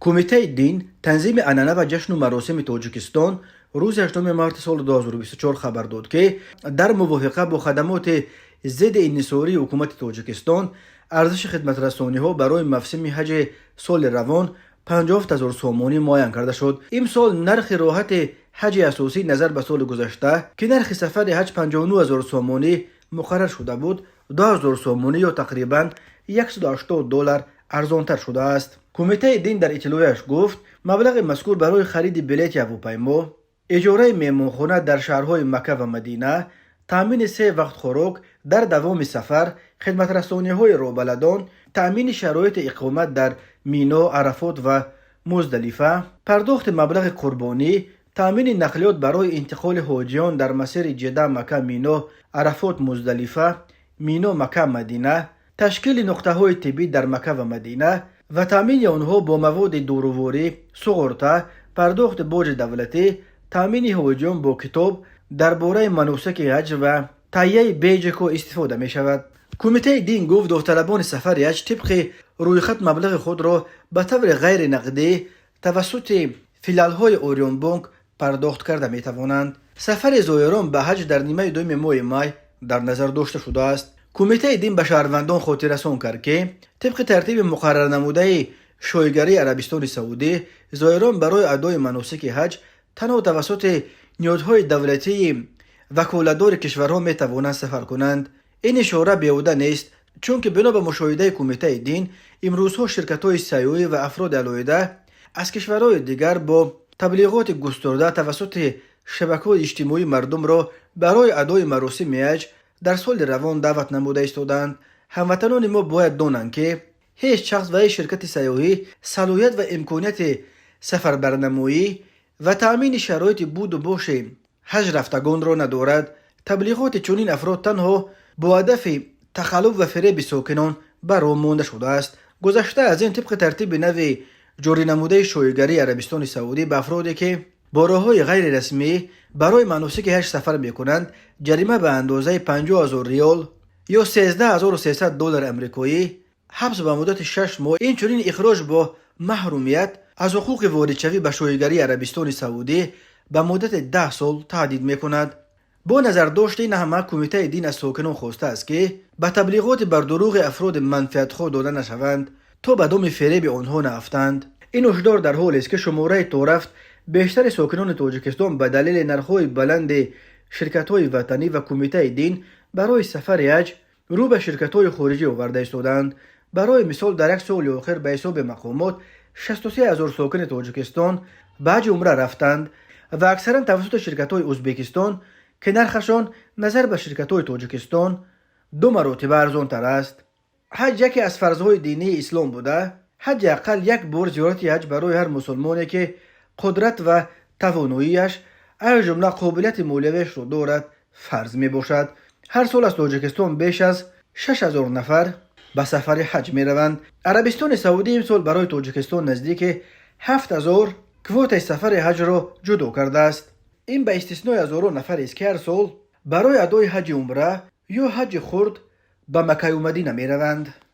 کمیته دین تنظیم عنعنه و جشن و مراسم تاجیکستان روز 8 مارس سال 2024 خبر داد که در موافقه با خدمات ضد انحصاری حکومت تاجیکستان ارزش خدمت رسانی ها برای موسم حج سال روان 50,000 سومانی معین کرده شد. امسال نرخ راحت حج اساسی نظر به سال گذشته که نرخ سفر حج 59,000 سومانی مقرر شده بود 2,000 سومانی یا تقریبا $180 ارزانتر شده است. کمیته دین در اطلاعش گفت مبلغ مذکور برای خرید بلیط هواپیما، اجاره مهمانخانه در شهرهای مکه و مدینه، تامین 3 وقت خوراک در دوام سفر، خدمت رسانی های راهبلدان، تامین شرایط اقامت در مینا، عرفات و مزدلفه، پرداخت مبلغ قربانی، تامین نقلیات برای انتقال حاجیان در مسیر جده مکه مینا، عرفات مزدلفه، مینا مکه مدینه، تشکیل نقطه های طبی در مکه و مدینه و تامین آنها با مواد دورواری، سغرته، پرداخت باج دولتی، تامین حاجیان با کتاب درباره مناسک حج و تهیه بیج که استفاده می شود. کمیته دین گفت داوطلبان سفر حج طبق رویخط مبلغ خود را به طور غیر نقدی توسط فیلال‌های اوریون بانک پرداخت کرده می توانند. سفر زایران به حج در نیمه دوم ماه می در نظر داشته شده است. کمیته دین به شهروندان خاطر رسان کرد که طبق ترتیب مقرر نموده شایگری عربستان سعودی، زایران برای ادای مناسک حج تنها توسط نهادهای دولتی وکالتدار کشورها می توانند سفر کنند. این اشاره بیهوده نیست، چون که بنا به مشاهده کمیته دین امروزها شرکت‌های سیاحی و افراد علاهده از کشورهای دیگر با تبلیغات گسترده توسط شبکه‌های اجتماعی مردم را برای ادای مراسم حج در سال روان دعوت نموده ایستادند. هموطنان ما باید دانند که هیچ شخص و هیچ شرکت سیاحی صلاحیت و امکانیت سفر برنمایی و تأمین شرایط بود و باش حج رفتگان را ندارد. تبلیغات چنین افراد تنها با هدف تخلف و فریب ساکنان برام مانده شده است. گذشته از این طبق ترتیب نو جاری نموده شایگری عربستان سعودی به افرادی که با راه‌های غیر رسمی برای مناسک حج سفر می‌کنند جریمه به اندازه 50,000 ریال یا $13,300 امریکایی، حبس به مدت 6 ماه، این چنین اخراج با محرومیت از حقوق واردشوی به شایگری عربستان سعودی به مدت 10 سال تهدید می‌کند. با نظر داشت این همه کمیته دین از ساکنان خواسته است که به تبلیغات بر دروغ افراد منفعت‌خواه داده نشوند تا به دام فریب آنها نافتند. این هشدار در حالی است که شماره تورفت بیشتر ساکنان تاجیکستان به دلیل نرخ‌های بلند شرکت‌های وطنی و کمیته دین برای سفر حج رو به شرکت‌های خارجی آورده ایستادند. برای مثال در یک سال آخر به حساب مقامات 63,000 ساکن تاجیکستان به حج عمره رفتند و اکثرا توسط شرکت‌های ازبکستان که نرخشان نظر به شرکت‌های تاجیکستان 2 مرتبه ارزان‌تر است. حج یکی از فرض‌های دینی اسلام بوده. حج اقل یک بار زیارت حج برای هر مسلمانی که قدرت و تواناییش از جمله قابلیت مالیویش را دارد فرض می باشد. هر سال از تاجیکستان بیش از 6,000 نفر به سفر حج می روند. عربستان سعودی امسال برای تاجیکستان نزدیک 7,000 کوته سفر حج را جدا کرده است. این به استثنای هزاران نفر است که هر سال برای ادای حج عمره یا حج خرد به مکه و مدینه می روند.